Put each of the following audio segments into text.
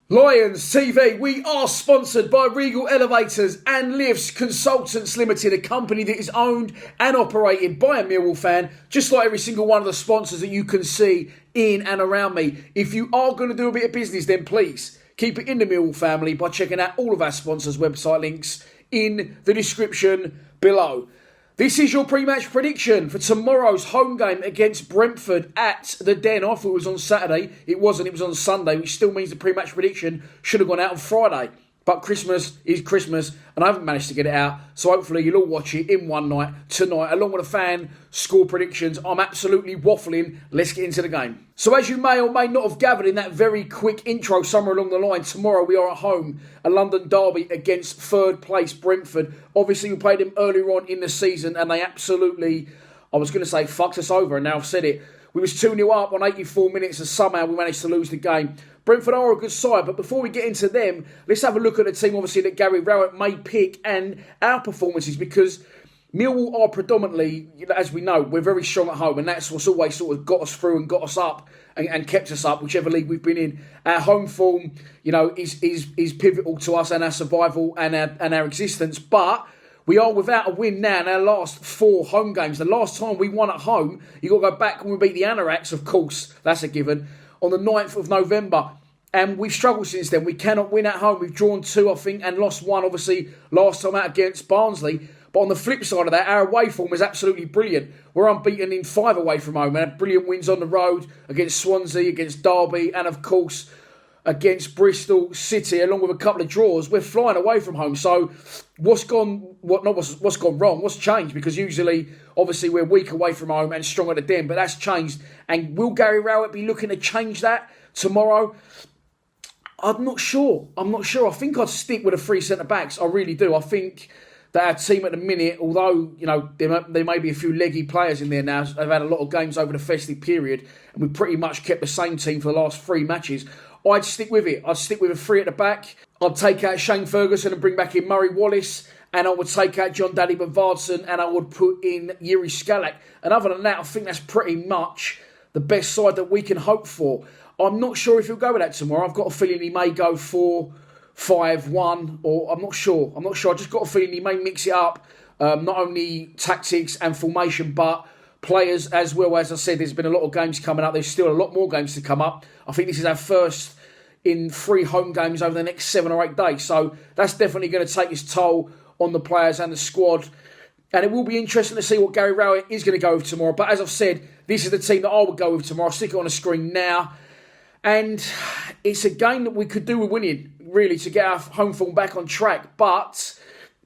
Lions TV, we are sponsored by Regal Elevators and Lifts Consultants Limited, a company that is owned and operated by a Millwall fan, just like every single one of the sponsors that you can see in and around me. If you are going to do a bit of business, then please keep it in the Millwall family by checking out all of our sponsors' website links in the description below. This is your pre-match prediction for tomorrow's home game against Brentford at the Den. I thought it was on Saturday. It wasn't. It was on Sunday, which still means the pre-match prediction should have gone out on Friday. But Christmas is Christmas, and I haven't managed to get it out. So hopefully you'll all watch it in one night tonight, along with the fan score predictions. I'm absolutely waffling. Let's get into the game. So as you may or may not have gathered in that very quick intro somewhere along the line, tomorrow we are at home, a London derby against third place Brentford. Obviously we played them earlier on in the season, and they absolutely, I was going to say, fucked us over, and now I've said it. We was 2-0 up on 84 minutes and somehow we managed to lose the game. Brentford are a good side, but before we get into them, let's have a look at the team, obviously, that Gary Rowett may pick and our performances, because Millwall are predominantly, as we know, we're very strong at home, and that's what's always sort of got us through and got us up and kept us up, whichever league we've been in. Our home form, is pivotal to us and our survival and our existence, but we are without a win now in our last 4 home games. The last time we won at home, you've got to go back when we beat the Anoraks, of course, that's a given, on the 9th of November. And we've struggled since then. We cannot win at home. We've drawn 2, I think, and lost 1, obviously, last time out against Barnsley. But on the flip side of that, our away form is absolutely brilliant. We're unbeaten in 5 away from home and had brilliant wins on the road against Swansea, against Derby, and of course against Bristol City, along with a couple of draws. We're flying away from home. So what's gone wrong? What's changed? Because usually, obviously, we're weak away from home and strong at the Den, but that's changed. And will Gary Rowett be looking to change that tomorrow? I'm not sure. I think I'd stick with the 3 centre-backs. I really do. I think that our team at the minute, although there may be a few leggy players in there now, they've had a lot of games over the festive period, and we pretty much kept the same team for the last 3 matches. I'd stick with it. I'd stick with a 3 at the back. I'd take out Shane Ferguson and bring back in Murray Wallace, and I would take out John Daddy Bavardson, and I would put in Yuri Skalak. And other than that, I think that's pretty much the best side that we can hope for. I'm not sure if he'll go with that tomorrow. I've got a feeling he may go 4-5-1, or I'm not sure. I just got a feeling he may mix it up, not only tactics and formation, but players as well. As I said, there's been a lot of games coming up. There's still a lot more games to come up. I think this is our first in 3 home games over the next 7 or 8 days. So that's definitely going to take its toll on the players and the squad. And it will be interesting to see what Gary Rowett is going to go with tomorrow. But as I've said, this is the team that I would go with tomorrow. I'll stick it on the screen now. And it's a game that we could do with winning, really, to get our home form back on track. But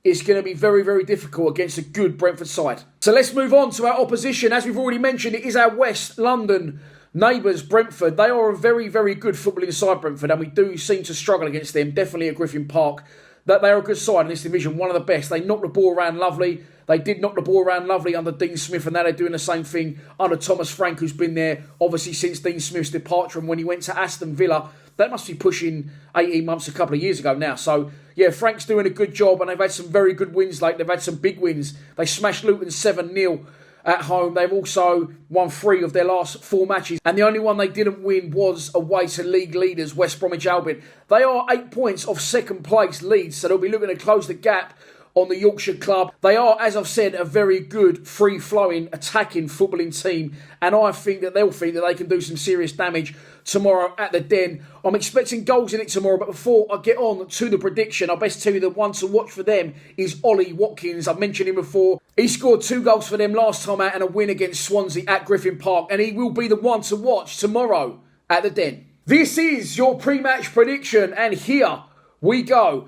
it's going to be very, very difficult against a good Brentford side. So let's move on to our opposition. As we've already mentioned, it is our West London neighbours, Brentford. They are a very, very good footballing side, Brentford, and we do seem to struggle against them, definitely at Griffin Park. That they are a good side in this division, one of the best. They knock the ball around lovely. They did knock the ball around lovely under Dean Smith, and now they're doing the same thing under Thomas Frank, who's been there, obviously, since Dean Smith's departure. And when he went to Aston Villa, that must be pushing 18 months, a couple of years ago now. So, yeah, Frank's doing a good job, and they've had some very good wins. They've had some big wins. They smashed Luton 7-0 at home. They've also won 3 of their last 4 matches, and the only one they didn't win was away to league leaders West Bromwich Albion. They are 8 points off second place Leeds, so they'll be looking to close the gap on the Yorkshire club. They are, as I've said, a very good, free-flowing, attacking footballing team, and I think that they'll think that they can do some serious damage tomorrow at the Den. I'm expecting goals in it tomorrow, but before I get on to the prediction, I'll best tell you the one to watch for them is Ollie Watkins. I've mentioned him before. He scored 2 goals for them last time out and a win against Swansea at Griffin Park, and he will be the one to watch tomorrow at the Den. This is your pre-match prediction, and here we go.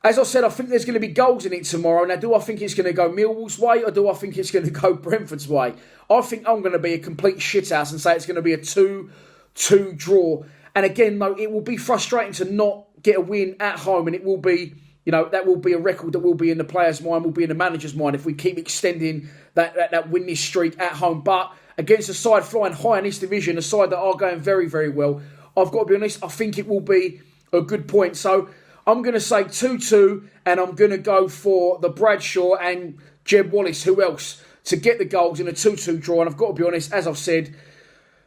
As I said, I think there's going to be goals in it tomorrow. Now, do I think it's going to go Millwall's way, or do I think it's going to go Brentford's way? I think I'm going to be a complete shithouse and say it's going to be a 2-2 draw. And again, though, it will be frustrating to not get a win at home, and it will be, that will be a record that will be in the players' mind, will be in the manager's mind if we keep extending that winning streak at home. But against a side flying high in this division, a side that are going very, very well, I've got to be honest, I think it will be a good point. So I'm going to say 2-2, and I'm going to go for the Bradshaw and Jeb Wallace, who else, to get the goals in a 2-2 draw. And I've got to be honest, as I've said,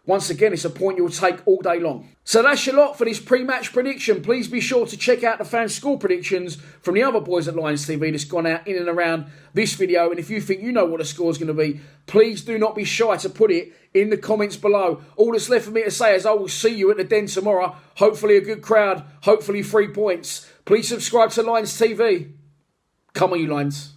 once again, it's a point you'll take all day long. So that's your lot for this pre-match prediction. Please be sure to check out the fan score predictions from the other boys at Lions TV that's gone out in and around this video. And if you think you know what the score's going to be, please do not be shy to put it in the comments below. All that's left for me to say is I will see you at the Den tomorrow. Hopefully a good crowd, hopefully 3 points. Please subscribe to Lions TV. Come on, you Lions.